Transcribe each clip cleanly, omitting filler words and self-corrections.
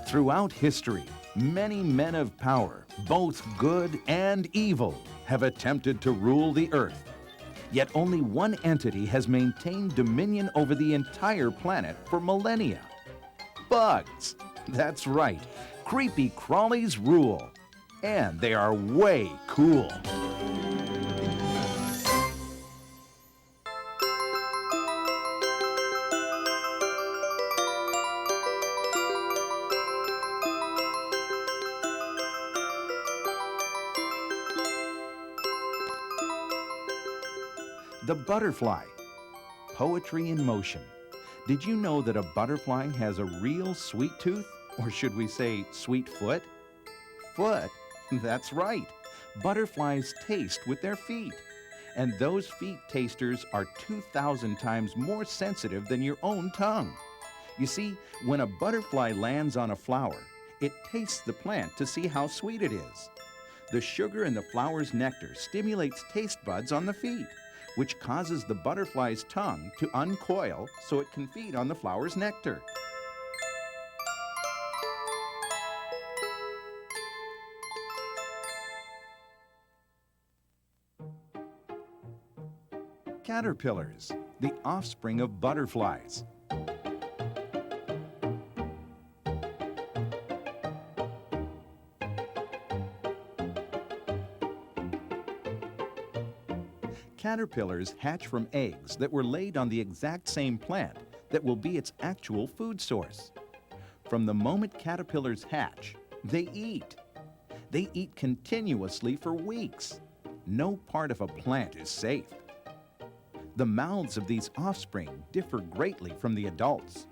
Throughout history, many men of power, both good and evil, have attempted to rule the earth. Yet only one entity has maintained dominion over the entire planet for millennia. Bugs. That's right. Creepy crawlies rule. And they are way cool. The butterfly. Poetry in motion. Did you know that a butterfly has a real sweet tooth? Or should we say sweet foot? Foot? That's right. Butterflies taste with their feet. And those feet tasters are 2,000 times more sensitive than your own tongue. You see, when a butterfly lands on a flower, it tastes the plant to see how sweet it is. The sugar in the flower's nectar stimulates taste buds on the feet, which causes the butterfly's tongue to uncoil so it can feed on the flower's nectar. Caterpillars, the offspring of butterflies. Caterpillars hatch from eggs that were laid on the exact same plant that will be its actual food source. From the moment caterpillars hatch, they eat. They eat continuously for weeks. No part of a plant is safe. The mouths of these offspring differ greatly from the adults.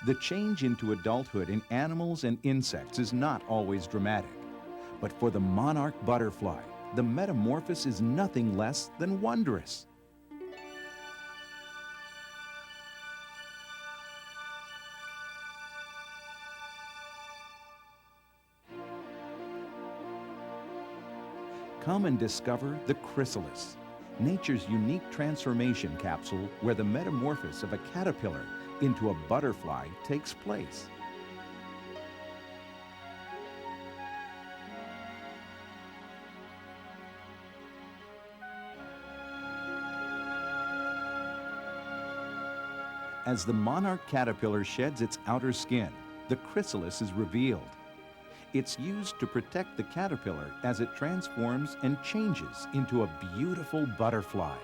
The change into adulthood in animals and insects is not always dramatic. But for the monarch butterfly, the metamorphosis is nothing less than wondrous. Come and discover the chrysalis, nature's unique transformation capsule where the metamorphosis of a caterpillar into a butterfly takes place. As the monarch caterpillar sheds its outer skin, the chrysalis is revealed. It's used to protect the caterpillar as it transforms and changes into a beautiful butterfly.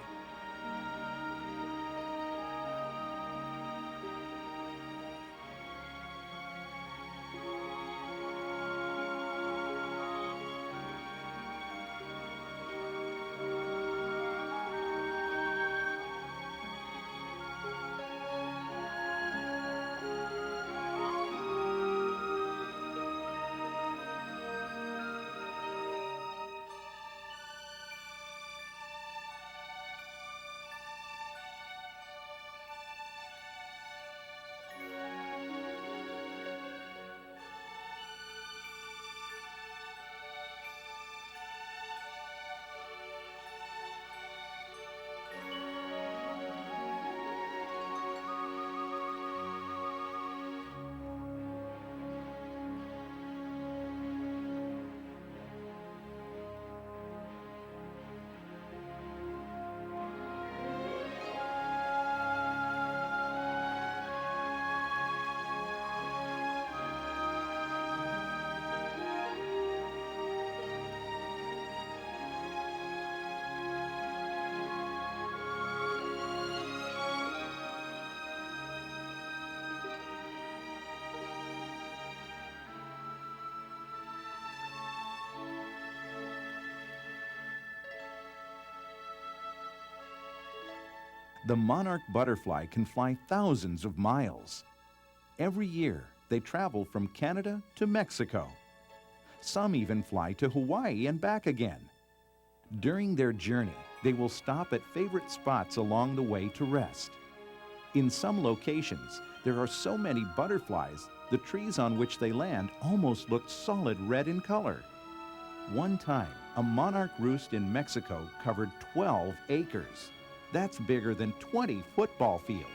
The monarch butterfly can fly thousands of miles. Every year, they travel from Canada to Mexico. Some even fly to Hawaii and back again. During their journey, they will stop at favorite spots along the way to rest. In some locations, there are so many butterflies, the trees on which they land almost looked solid red in color. One time, a monarch roost in Mexico covered 12 acres. That's bigger than 20 football fields.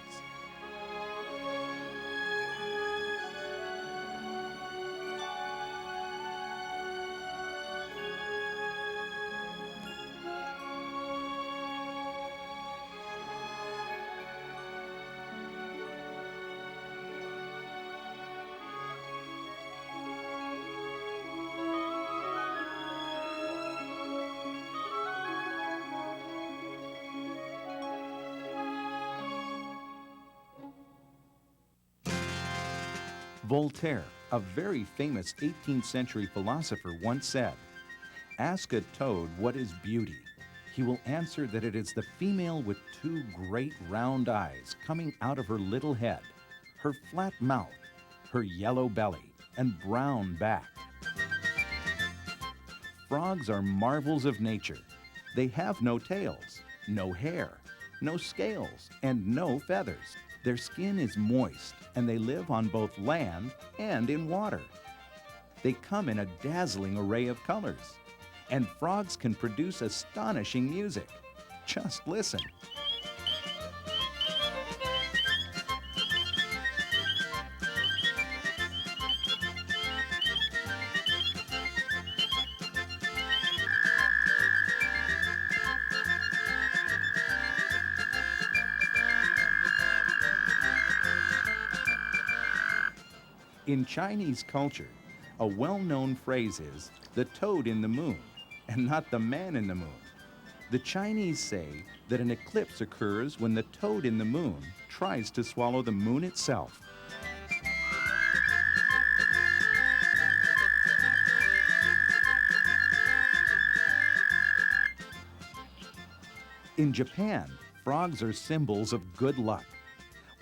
Voltaire, a very famous 18th century philosopher, once said, "Ask a toad what is beauty. He will answer that it is the female with two great round eyes coming out of her little head, her flat mouth, her yellow belly, and brown back." Frogs are marvels of nature. They have no tails, no hair, no scales, and no feathers. Their skin is moist, and they live on both land and in water. They come in a dazzling array of colors, and frogs can produce astonishing music. Just listen. In Chinese culture, a well-known phrase is the toad in the moon, and not the man in the moon. The Chinese say that an eclipse occurs when the toad in the moon tries to swallow the moon itself. In Japan, frogs are symbols of good luck.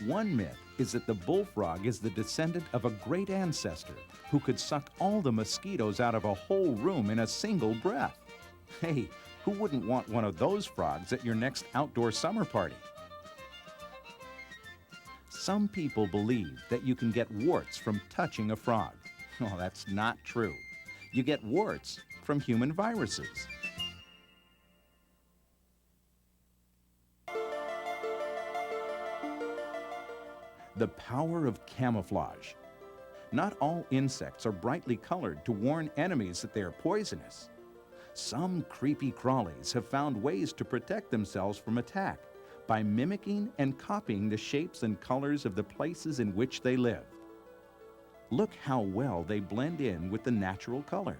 One myth is that the bullfrog is the descendant of a great ancestor who could suck all the mosquitoes out of a whole room in a single breath. Hey, who wouldn't want one of those frogs at your next outdoor summer party? Some people believe that you can get warts from touching a frog. Oh, that's not true. You get warts from human viruses. The power of camouflage. Not all insects are brightly colored to warn enemies that they are poisonous. Some creepy crawlies have found ways to protect themselves from attack by mimicking and copying the shapes and colors of the places in which they live. Look how well they blend in with the natural color.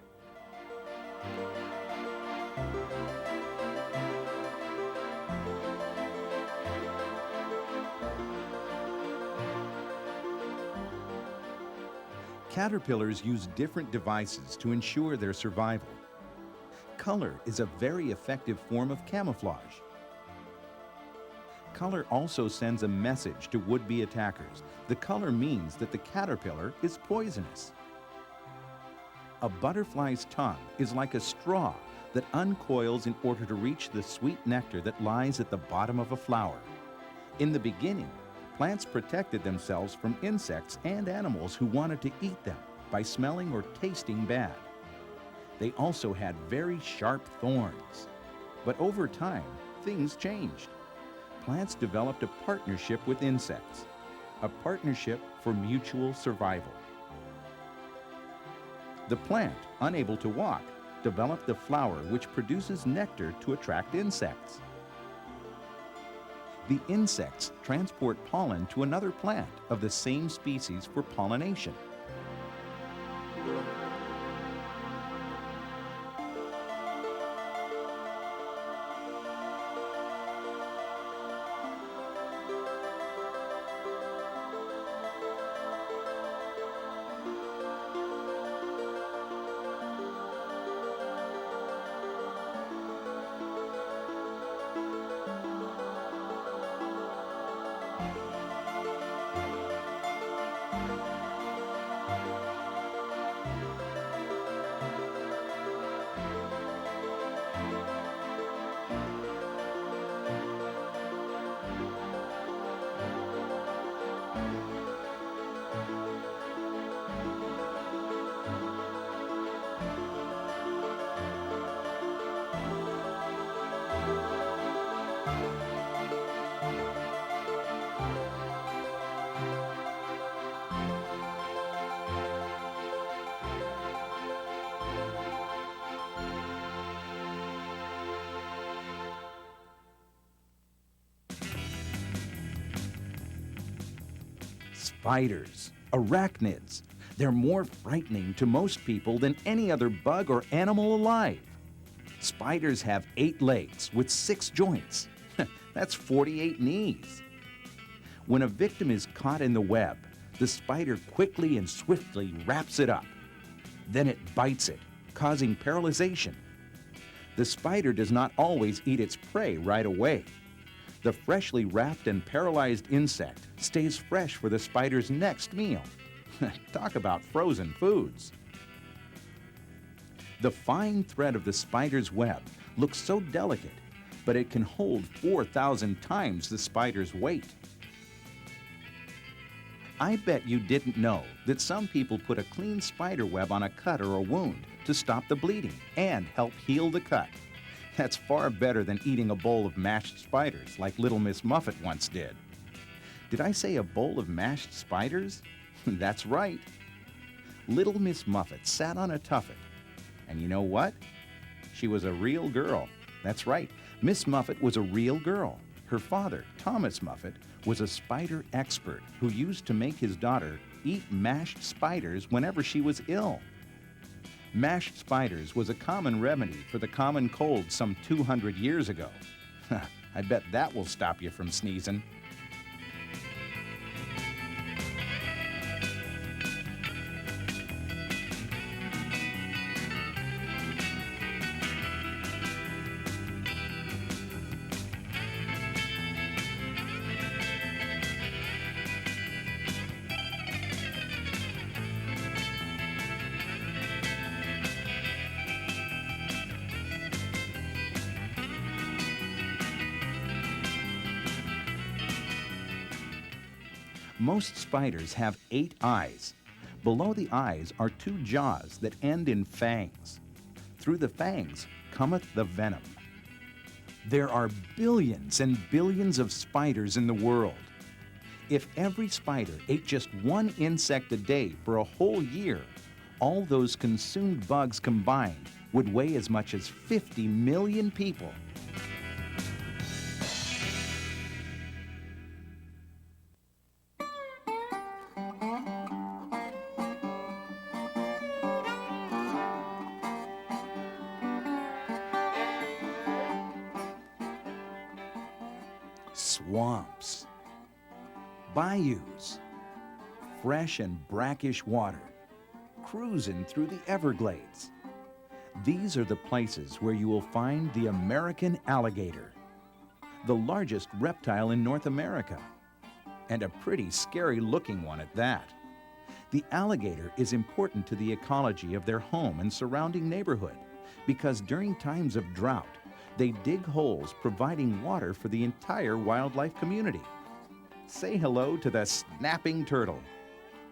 Caterpillars use different devices to ensure their survival. Color is a very effective form of camouflage. Color also sends a message to would-be attackers. The color means that the caterpillar is poisonous. A butterfly's tongue is like a straw that uncoils in order to reach the sweet nectar that lies at the bottom of a flower. In the beginning, plants protected themselves from insects and animals who wanted to eat them by smelling or tasting bad. They also had very sharp thorns. But over time, things changed. Plants developed a partnership with insects, a partnership for mutual survival. The plant, unable to walk, developed the flower which produces nectar to attract insects. The insects transport pollen to another plant of the same species for pollination. Spiders, arachnids. They're more frightening to most people than any other bug or animal alive. Spiders have 8 legs with 6 joints. That's 48 knees. When a victim is caught in the web, the spider quickly and swiftly wraps it up. Then it bites it, causing paralyzation. The spider does not always eat its prey right away. The freshly wrapped and paralyzed insect stays fresh for the spider's next meal. Talk about frozen foods. The fine thread of the spider's web looks so delicate, but it can hold 4,000 times the spider's weight. I bet you didn't know that some people put a clean spider web on a cut or a wound to stop the bleeding and help heal the cut. That's far better than eating a bowl of mashed spiders like Little Miss Muffet once did. Did I say a bowl of mashed spiders? That's right. Little Miss Muffet sat on a tuffet. And you know what? She was a real girl. That's right. Miss Muffet was a real girl. Her father, Thomas Muffet, was a spider expert who used to make his daughter eat mashed spiders whenever she was ill. Mashed spiders was a common remedy for the common cold some 200 years ago. I bet that will stop you from sneezing. Most spiders have 8 eyes. Below the eyes are 2 jaws that end in fangs. Through the fangs cometh the venom. There are billions and billions of spiders in the world. If every spider ate just 1 insect a day for a whole year, all those consumed bugs combined would weigh as much as 50 million people. Swamps, bayous, fresh and brackish water, cruising through the Everglades. These are the places where you will find the American alligator, the largest reptile in North America, and a pretty scary looking one at that. The alligator is important to the ecology of their home and surrounding neighborhood because during times of drought, they dig holes providing water for the entire wildlife community. Say hello to the snapping turtle.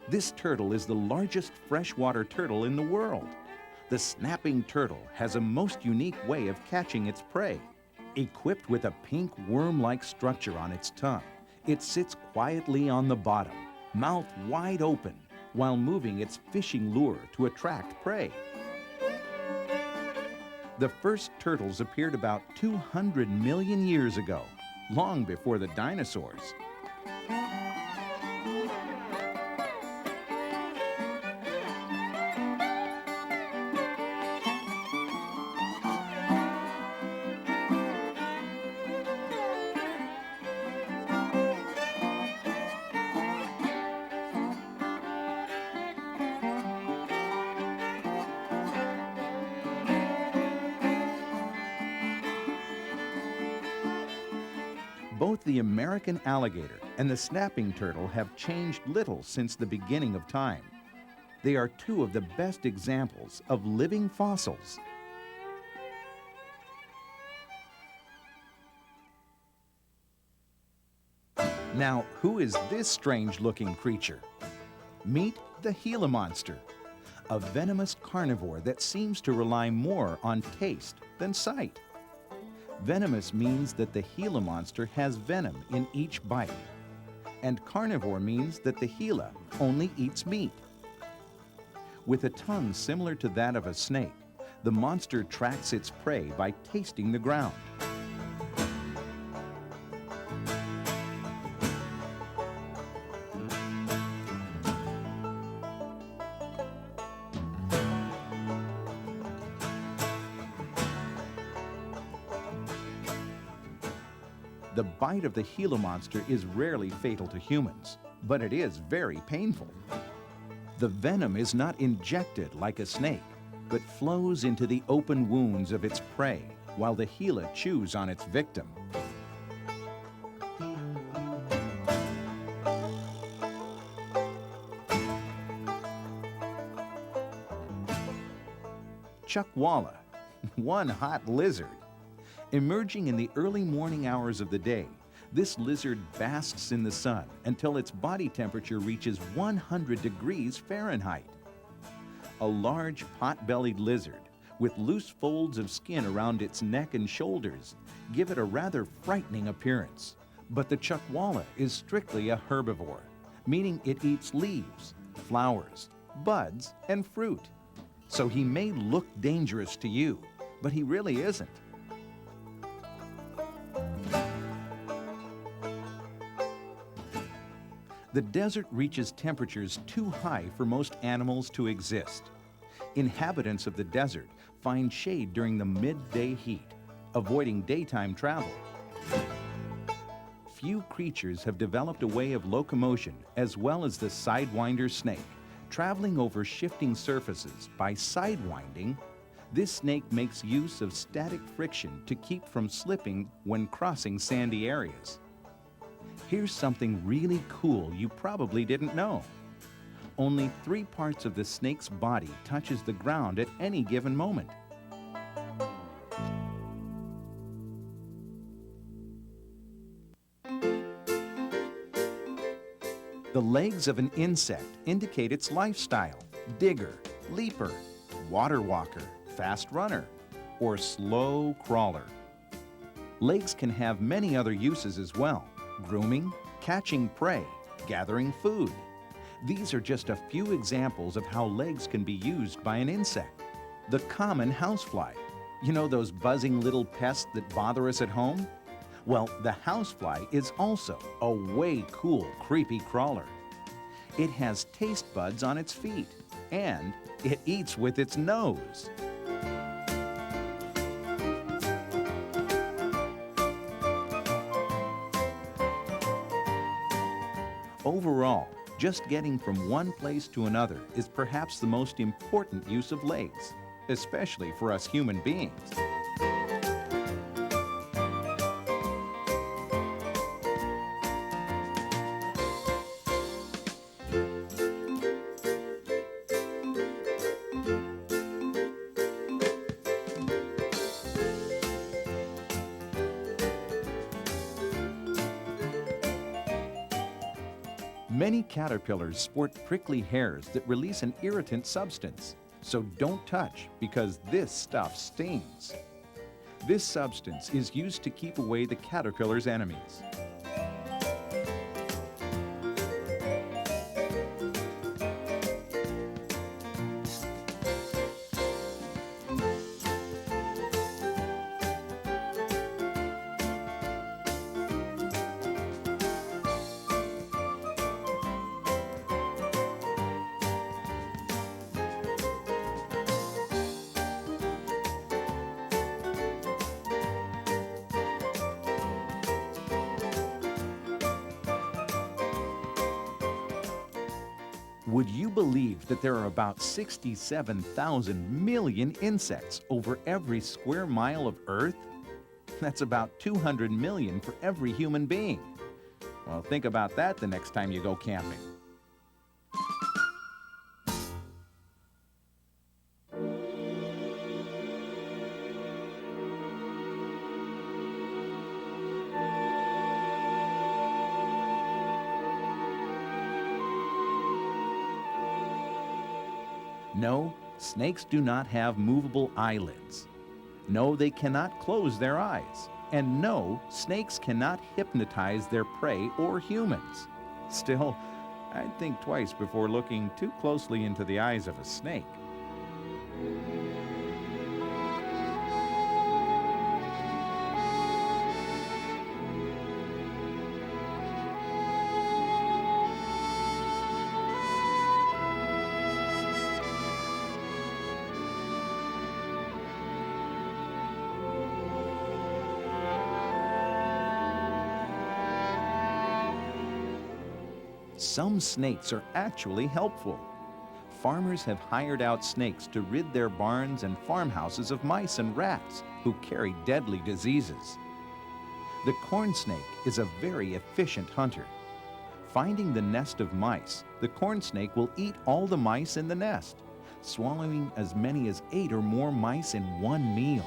This turtle is the largest freshwater turtle in the world. The snapping turtle has a most unique way of catching its prey. Equipped with a pink worm-like structure on its tongue, it sits quietly on the bottom, mouth wide open, while moving its fishing lure to attract prey. The first turtles appeared about 200 million years ago, long before the dinosaurs. Both the American alligator and the snapping turtle have changed little since the beginning of time. They are 2 of the best examples of living fossils. Now, who is this strange-looking creature? Meet the Gila monster, a venomous carnivore that seems to rely more on taste than sight. Venomous means that the Gila monster has venom in each bite. And carnivore means that the Gila only eats meat. With a tongue similar to that of a snake, the monster tracks its prey by tasting the ground. The bite of the Gila monster is rarely fatal to humans, but it is very painful. The venom is not injected like a snake, but flows into the open wounds of its prey while the Gila chews on its victim. Chuckwalla, one hot lizard. Emerging in the early morning hours of the day, this lizard basks in the sun until its body temperature reaches 100 degrees Fahrenheit. A large pot-bellied lizard with loose folds of skin around its neck and shoulders give it a rather frightening appearance. But the chuckwalla is strictly a herbivore, meaning it eats leaves, flowers, buds, and fruit. So he may look dangerous to you, but he really isn't. The desert reaches temperatures too high for most animals to exist. Inhabitants of the desert find shade during the midday heat, avoiding daytime travel. Few creatures have developed a way of locomotion as well as the sidewinder snake. Traveling over shifting surfaces by sidewinding, this snake makes use of static friction to keep from slipping when crossing sandy areas. Here's something really cool you probably didn't know. Only 3 parts of the snake's body touches the ground at any given moment. The legs of an insect indicate its lifestyle: digger, leaper, water walker, fast runner, or slow crawler. Legs can have many other uses as well: grooming, catching prey, gathering food. These are just a few examples of how legs can be used by an insect. The common housefly. You know those buzzing little pests that bother us at home? Well, the housefly is also a way cool, creepy crawler. It has taste buds on its feet, and it eats with its nose. Overall, just getting from one place to another is perhaps the most important use of legs, especially for us human beings. Many caterpillars sport prickly hairs that release an irritant substance. So don't touch, because this stuff stings. This substance is used to keep away the caterpillar's enemies. Would you believe that there are about 67,000 million insects over every square mile of Earth? That's about 200 million for every human being. Well, think about that the next time you go camping. No, snakes do not have movable eyelids. No, they cannot close their eyes. And no, snakes cannot hypnotize their prey or humans. Still, I'd think twice before looking too closely into the eyes of a snake. Some snakes are actually helpful. Farmers have hired out snakes to rid their barns and farmhouses of mice and rats who carry deadly diseases. The corn snake is a very efficient hunter. Finding the nest of mice, the corn snake will eat all the mice in the nest, swallowing as many as 8 or more mice in one meal.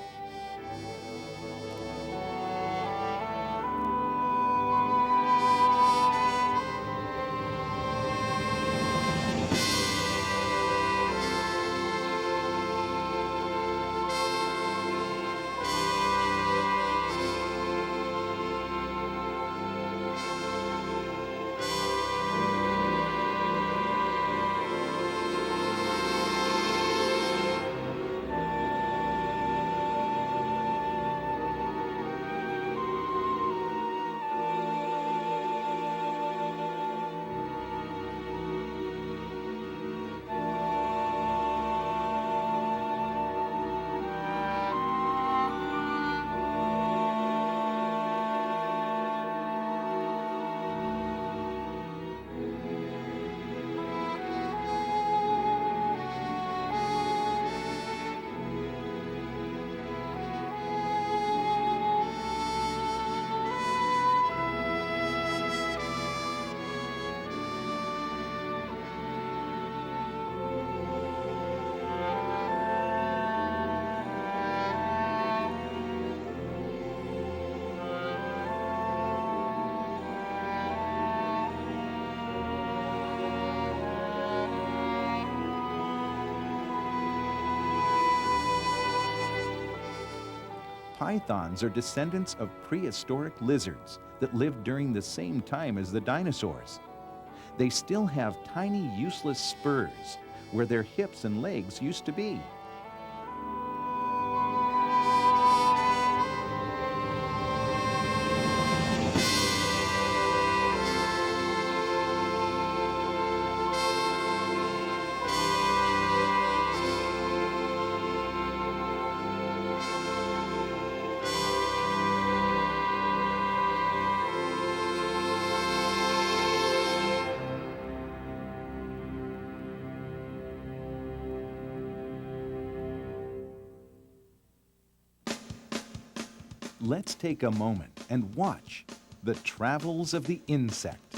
Pythons are descendants of prehistoric lizards that lived during the same time as the dinosaurs. They still have tiny, useless spurs where their hips and legs used to be. Let's take a moment and watch the travels of the insect.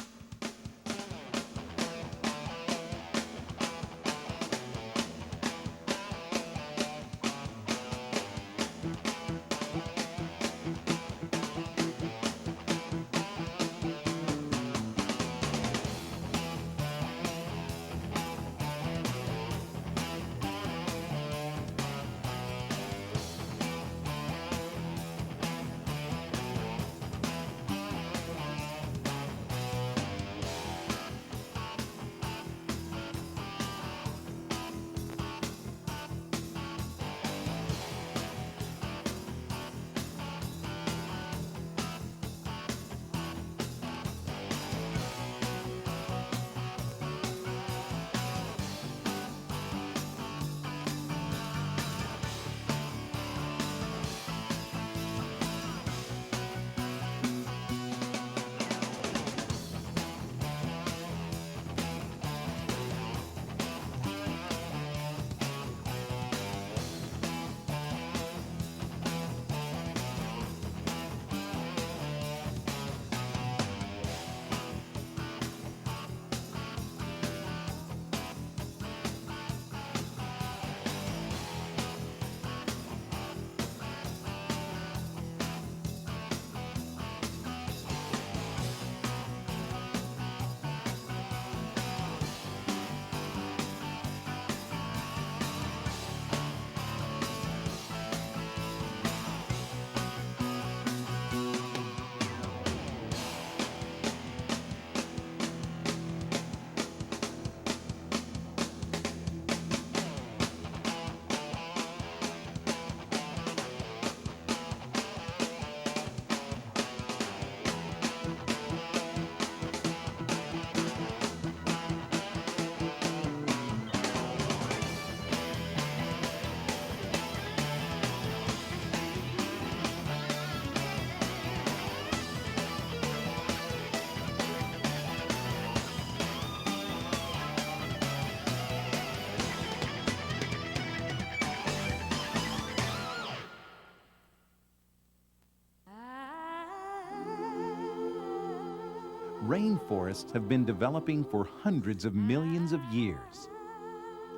Rainforests have been developing for hundreds of millions of years.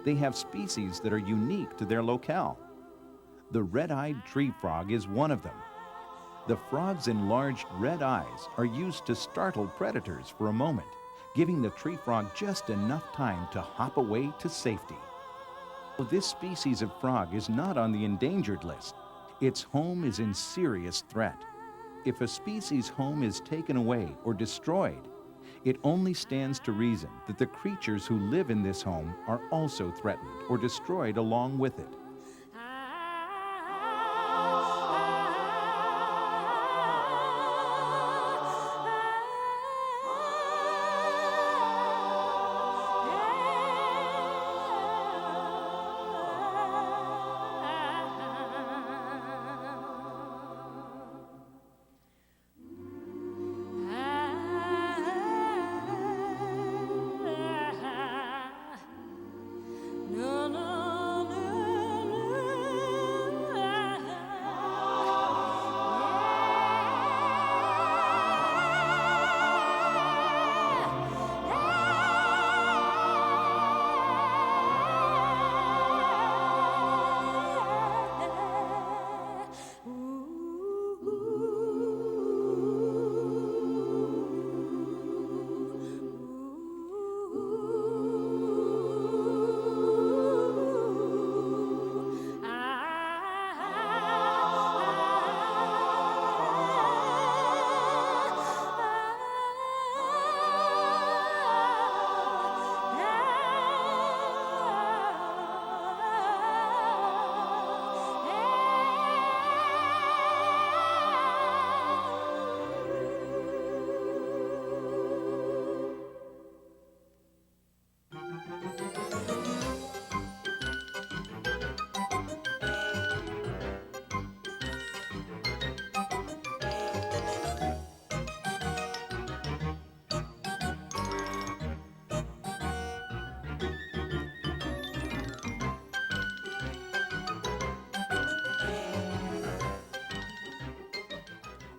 They have species that are unique to their locale. The red-eyed tree frog is one of them. The frog's enlarged red eyes are used to startle predators for a moment, giving the tree frog just enough time to hop away to safety. This species of frog is not on the endangered list. Its home is in serious threat. If a species' home is taken away or destroyed, it only stands to reason that the creatures who live in this home are also threatened or destroyed along with it.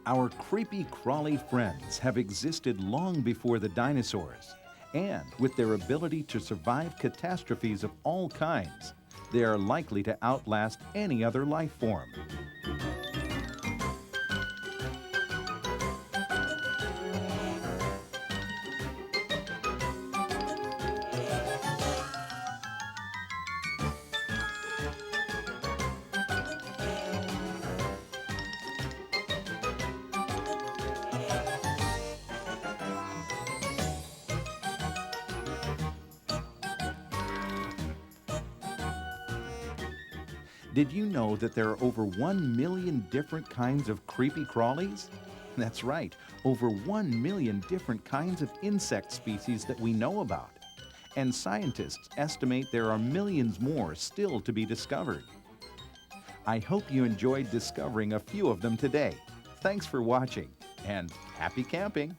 Our creepy crawly friends have existed long before the dinosaurs, and with their ability to survive catastrophes of all kinds, they are likely to outlast any other life form. Did you know that there are over 1 million different kinds of creepy crawlies? That's right, over 1 million different kinds of insect species that we know about. And scientists estimate there are millions more still to be discovered. I hope you enjoyed discovering a few of them today. Thanks for watching, and happy camping!